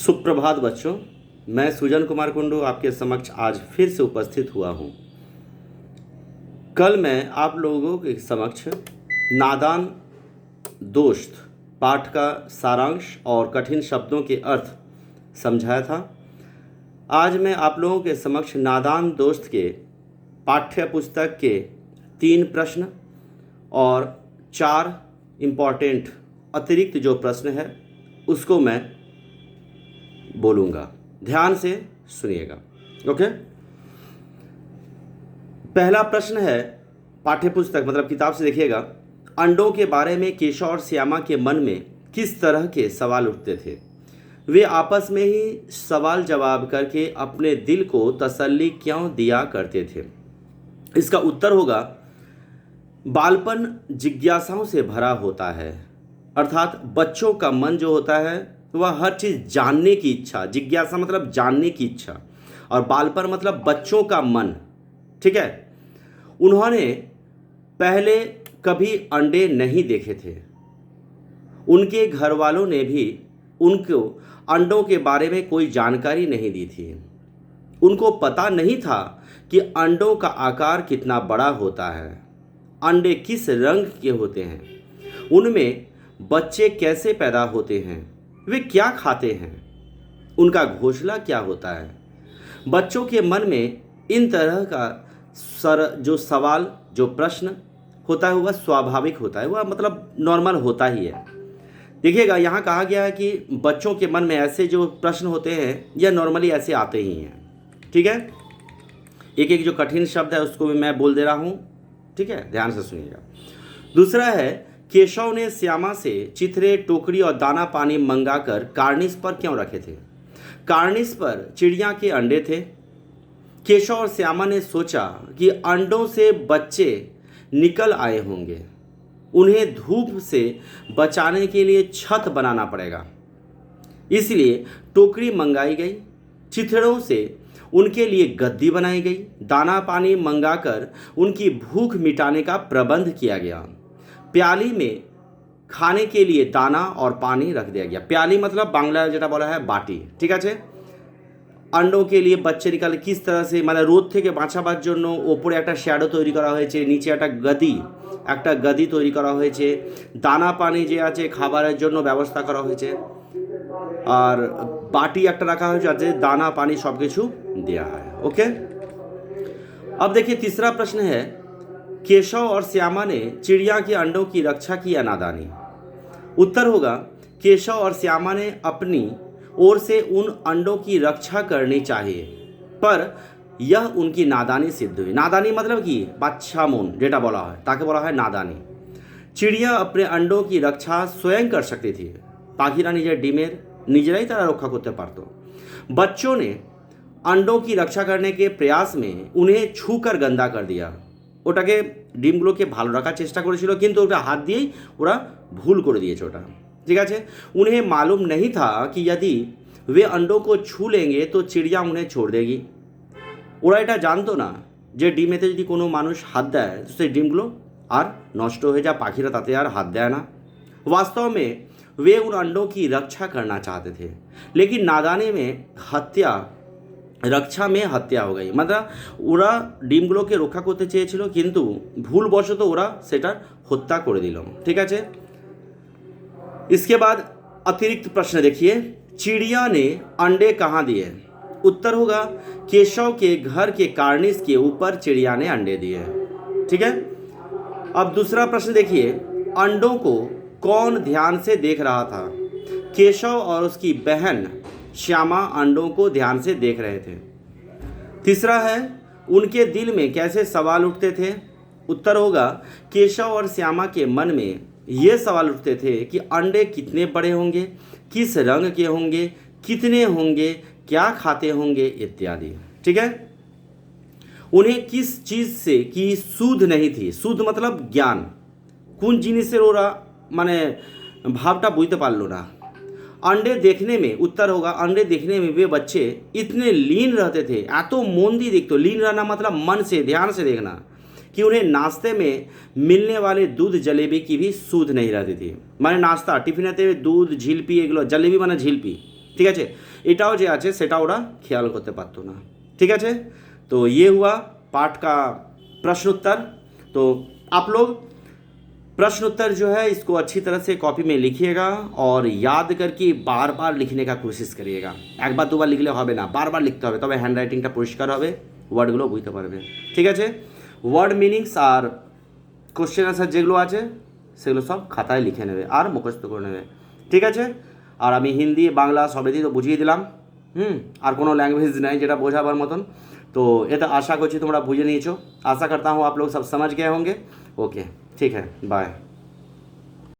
सुप्रभात बच्चों। मैं सुजन कुमार कुंडू आपके समक्ष आज फिर से उपस्थित हुआ हूँ। कल मैं आप लोगों के समक्ष नादान दोस्त पाठ का सारांश और कठिन शब्दों के अर्थ समझाया था। आज मैं आप लोगों के समक्ष नादान दोस्त के पाठ्य पुस्तक के 3 प्रश्न और 4 इम्पॉर्टेंट अतिरिक्त जो प्रश्न है उसको मैं बोलूँगा। ध्यान से सुनिएगा। ओके। पहला प्रश्न है, पाठ्यपुस्तक मतलब किताब से देखिएगा। अंडों के बारे में केशव और श्यामा के मन में किस तरह के सवाल उठते थे? वे आपस में ही सवाल जवाब करके अपने दिल को तसल्ली क्यों दिया करते थे? इसका उत्तर होगा, बालपन जिज्ञासाओं से भरा होता है। अर्थात बच्चों का मन जो होता है वह हर चीज़ जानने की इच्छा, जिज्ञासा मतलब जानने की इच्छा, और बालपन मतलब बच्चों का मन। ठीक है। उन्होंने पहले कभी अंडे नहीं देखे थे। उनके घर वालों ने भी उनको अंडों के बारे में कोई जानकारी नहीं दी थी। उनको पता नहीं था कि अंडों का आकार कितना बड़ा होता है, अंडे किस रंग के होते हैं, उनमें बच्चे कैसे पैदा होते हैं, वे क्या खाते हैं, उनका घोंसला क्या होता है। बच्चों के मन में इन तरह का जो सवाल जो प्रश्न होता है वह स्वाभाविक होता है, वह मतलब नॉर्मल होता ही है। देखिएगा, यहाँ कहा गया है कि बच्चों के मन में ऐसे जो प्रश्न होते हैं यह नॉर्मली ऐसे आते ही हैं। ठीक है। एक एक जो कठिन शब्द है उसको भी मैं बोल दे रहा हूँ। ठीक है, ध्यान से सुनिएगा। दूसरा है, केशव ने श्यामा से चिथड़े, टोकरी और दाना पानी मंगाकर कार्निस पर क्यों रखे थे? कार्निस पर चिड़िया के अंडे थे। केशव और श्यामा ने सोचा कि अंडों से बच्चे निकल आए होंगे, उन्हें धूप से बचाने के लिए छत बनाना पड़ेगा, इसलिए टोकरी मंगाई गई। चिथड़ों से उनके लिए गद्दी बनाई गई। दाना पानी मंगाकर उनकी भूख मिटाने का प्रबंध किया गया। प्याली में खाने के लिए दाना और पानी रख दिया गया। प्याली मतलब बांग्ला যেটা বলা है बाटी। ঠিক আছে। अंडों के लिए बच्चे निकाले किस तरह से, মানে রোদ থেকে বাঁচাবার জন্য ওপরে একটা শ্যাডো তৈরি করা হয়েছে, নিচে একটা গদি তৈরি করা হয়েছে, দানা পানি যে আছে খাবারের জন্য ব্যবস্থা করা হয়েছে, আর বাটি একটা রাখা হয়েছে যাতে দানা পানি সব কিছু দেওয়া হয়। ओके। अब देखिए तीसरा प्रश्न है, केशव और श्यामा ने चिड़िया के अंडों की रक्षा की या नादानी? उत्तर होगा, केशव और श्यामा ने अपनी ओर से उन अंडों की रक्षा करनी चाहिए, पर यह उनकी नादानी सिद्ध हुई। नादानी मतलब कि बाच्छा मन जेटा बोला है ताके बोला है नादानी। चिड़िया अपने अंडों की रक्षा स्वयं कर सकती थी। पाखिरा निजेर डिमेर निजेराई तारा रक्षा करते पारतो। बच्चों ने अंडों की रक्षा करने के प्रयास में उन्हें छूकर गंदा कर दिया। ওটাকে ডিমগুলোকে ভালো রাখার চেষ্টা করেছিল, কিন্তু ওটা হাত দিয়েই ওরা ভুল করে দিয়েছে ওটা। ঠিক আছে। उन्हें मालूम नहीं था कि यदि वे अंडों को छू लेंगे तो चिड़िया उन्हें छोड़ देगी। ওরা এটা জানতো না যে ডিমেতে যদি কোনো মানুষ হাত দেয় তো সেই ডিমগুলো আর নষ্ট হয়ে যায়, পাখিরা তাতে আর হাত দেয় না। वास्तव में वे उन अंडों की रक्षा करना चाहते थे, लेकिन नादानी में रक्षा में हत्या हो गई। मतलब ওরা ডিমগুলোকে রক্ষা করতে চেয়েছিল, কিন্তু ভুলবশত ওরা সেটার হত্যা করে দিল। ঠিক আছে। इसके बाद अतिरिक्त प्रश्न देखिए, चिड़िया ने अंडे कहाँ दिए? उत्तर होगा, केशव के घर के कार्निस के ऊपर चिड़िया ने अंडे दिए। ठीक है। अब दूसरा प्रश्न देखिए, अंडों को कौन ध्यान से देख रहा था? केशव और उसकी बहन श्यामा अंडों को ध्यान से देख रहे थे। तीसरा है, उनके दिल में कैसे सवाल उठते थे? उत्तर होगा, केशव और श्यामा के मन में ये सवाल उठते थे कि अंडे कितने बड़े होंगे, किस रंग के होंगे, कितने होंगे, क्या खाते होंगे इत्यादि। ठीक है। उन्हें किस चीज़ से की सूध नहीं थी। सूध मतलब ज्ञान। কোন জিনিসের ওরা মানে ভাবটা বুঝতে পারলো না। अंडे देखने में, उत्तर होगा, अंडे देखने में वे बच्चे इतने लीन रहते थे, एतो मन दी देखते। लीन रहना मतलब मन से ध्यान से देखना, कि उन्हें नाश्ते में मिलने वाले दूध जलेबी की भी सूध नहीं रहती थी। माने नाश्ता टिफिनेते दूध झिलपी एगुलो, जलेबी माने झिलपी, ঠিক আছে, এটাও যে আছে সেটা ওরা খেয়াল করতে পারতো না। ঠিক আছে, तो ये हुआ पाठ का प्रश्न उत्तर। तो आप लोग प्रश्न उत्तर जो है इसको अच्छी तरह से कॉपी में लिखिएगा और याद करके बार बार लिखने का कोशिश करिएगा। एक बार दो बार लिखले হবে না, বারবার লিখতে হবে, তবে হ্যান্ডরাইটিংটা পরিষ্কার হবে, ওয়ার্ডগুলো বুঝতে পারবে। ঠিক আছে, ওয়ার্ড মিনিংস আর কোশ্চেন আনসার যেগুলো আছে সেগুলো সব খাতায় লিখে নেবে আর মুখস্থ করে নেবে। ঠিক আছে, আর আমি হিন্দি বাংলা সবেতেই তো বুঝিয়ে দিলাম। আর কোনো ল্যাঙ্গুয়েজ নাই যেটা বোঝাবার মতন। तो ये तो आशा करছি তোমরা বুঝে নিয়েছো। आशा करता हूँ आप लोग सब समझ गए होंगे। ओके, ठीक है, बाय।